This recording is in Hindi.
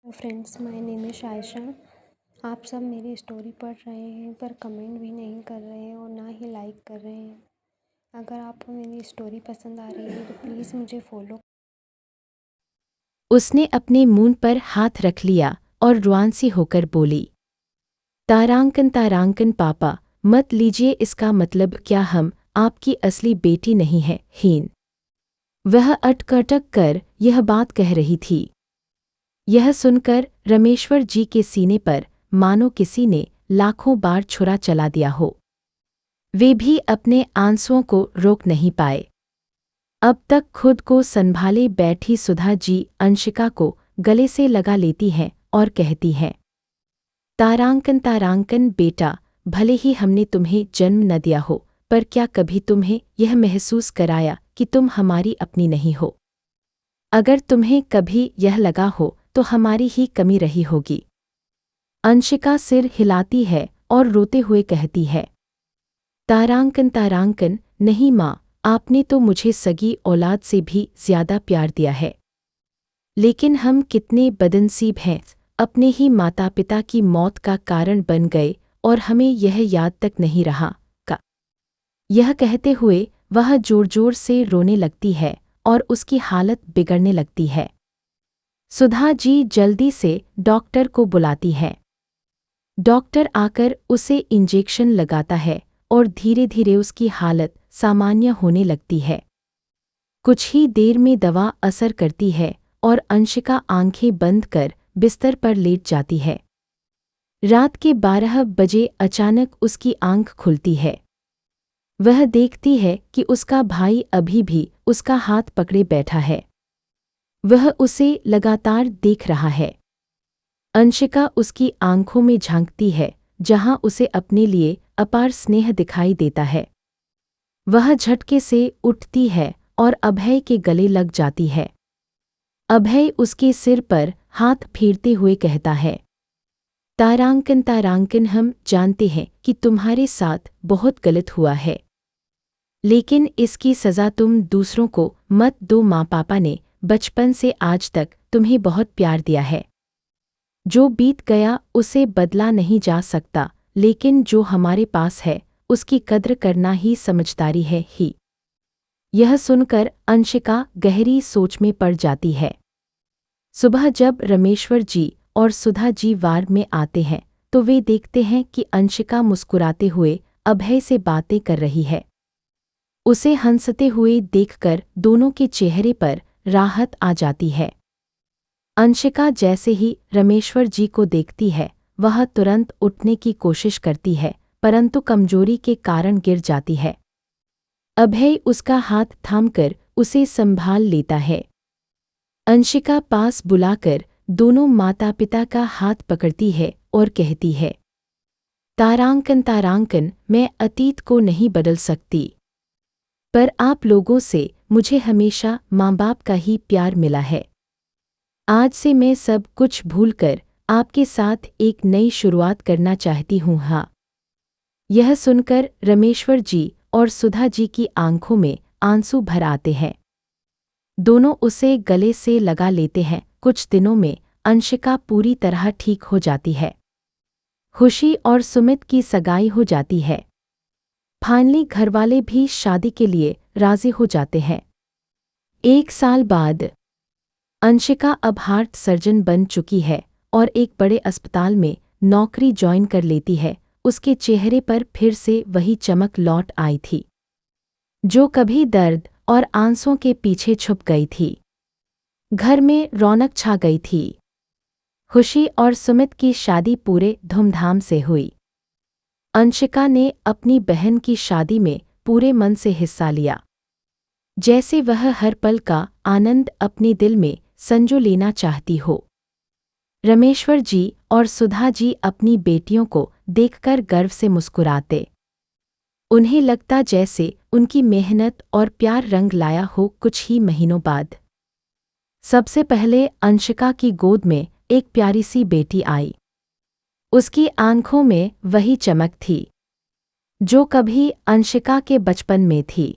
Friends, my name is Ayesha. आप सब मेरी स्टोरी पढ़ रहे हैं पर कमेंट भी नहीं कर रहे हैं और ना ही लाइक कर रहे हैं। अगर आपको मेरी स्टोरी पसंद आ रही है तो प्लीज़ मुझे फॉलो। उसने अपने मुंह पर हाथ रख लिया और रुआंसी होकर बोली, तारांकन तारांकन पापा, मत लीजिए, इसका मतलब क्या हम आपकी असली बेटी नहीं है? हीन वह अटकटक कर यह बात कह रही थी। यह सुनकर रमेश्वर जी के सीने पर मानो किसी ने लाखों बार छुरा चला दिया हो। वे भी अपने आंसुओं को रोक नहीं पाए। अब तक खुद को संभाले बैठी सुधा जी अंशिका को गले से लगा लेती हैं और कहती हैं, तारांकन तारांकन बेटा, भले ही हमने तुम्हें जन्म न दिया हो, पर क्या कभी तुम्हें यह महसूस कराया कि तुम हमारी अपनी नहीं हो? अगर तुम्हें कभी यह लगा हो तो हमारी ही कमी रही होगी। अंशिका सिर हिलाती है और रोते हुए कहती है, तारांकन तारांकन, नहीं माँ, आपने तो मुझे सगी औलाद से भी ज्यादा प्यार दिया है। लेकिन हम कितने बदनसीब हैं, अपने ही माता पिता की मौत का कारण बन गए और हमें यह याद तक नहीं रहा का। यह कहते हुए वह जोर जोर से रोने लगती है और उसकी हालत बिगड़ने लगती है। सुधा जी जल्दी से डॉक्टर को बुलाती है। डॉक्टर आकर उसे इंजेक्शन लगाता है और धीरे धीरे उसकी हालत सामान्य होने लगती है। कुछ ही देर में दवा असर करती है और अंशिका आंखें बंद कर बिस्तर पर लेट जाती है। रात के 12 बजे अचानक उसकी आंख खुलती है। वह देखती है कि उसका भाई अभी भी उसका हाथ पकड़े बैठा है। वह उसे लगातार देख रहा है। अंशिका उसकी आंखों में झांकती है, जहां उसे अपने लिए अपार स्नेह दिखाई देता है। वह झटके से उठती है और अभय के गले लग जाती है। अभय उसके सिर पर हाथ फेरते हुए कहता है, तारांकन तारांकन, हम जानते हैं कि तुम्हारे साथ बहुत गलत हुआ है, लेकिन इसकी सज़ा तुम दूसरों को मत दो। माँ पापा ने बचपन से आज तक तुम्हें बहुत प्यार दिया है। जो बीत गया उसे बदला नहीं जा सकता, लेकिन जो हमारे पास है उसकी कद्र करना ही समझदारी है ही। यह सुनकर अंशिका गहरी सोच में पड़ जाती है। सुबह जब रमेश्वर जी और सुधा जी वार्ड में आते हैं तो वे देखते हैं कि अंशिका मुस्कुराते हुए अभय से बातें कर रही है। उसे हंसते हुए देखकर दोनों के चेहरे पर राहत आ जाती है। अंशिका जैसे ही रमेश्वर जी को देखती है, वह तुरंत उठने की कोशिश करती है, परंतु कमजोरी के कारण गिर जाती है। अभय उसका हाथ थामकर उसे संभाल लेता है। अंशिका पास बुलाकर दोनों माता पिता का हाथ पकड़ती है और कहती है, तारांकन तारांकन, मैं अतीत को नहीं बदल सकती, पर आप लोगों से मुझे हमेशा माँ बाप का ही प्यार मिला है। आज से मैं सब कुछ भूलकर आपके साथ एक नई शुरुआत करना चाहती हूँ। हाँ। यह सुनकर रमेश्वर जी और सुधा जी की आंखों में आंसू भर आते हैं। दोनों उसे गले से लगा लेते हैं। कुछ दिनों में अंशिका पूरी तरह ठीक हो जाती है। खुशी और सुमित की सगाई हो जाती है। फाइनली घरवाले भी शादी के लिए राजी हो जाते हैं। 1 साल बाद अंशिका अब हार्ट सर्जन बन चुकी है और एक बड़े अस्पताल में नौकरी ज्वाइन कर लेती है। उसके चेहरे पर फिर से वही चमक लौट आई थी, जो कभी दर्द और आंसुओं के पीछे छुप गई थी। घर में रौनक छा गई थी। खुशी और सुमित की शादी पूरे धूमधाम से हुई। अंशिका ने अपनी बहन की शादी में पूरे मन से हिस्सा लिया, जैसे वह हर पल का आनंद अपने दिल में संजो लेना चाहती हो। रमेश्वर जी और सुधा जी अपनी बेटियों को देखकर गर्व से मुस्कुराते। उन्हें लगता जैसे उनकी मेहनत और प्यार रंग लाया हो। कुछ ही महीनों बाद सबसे पहले अंशिका की गोद में एक प्यारी सी बेटी आई। उसकी आंखों में वही चमक थी जो कभी अंशिका के बचपन में थी।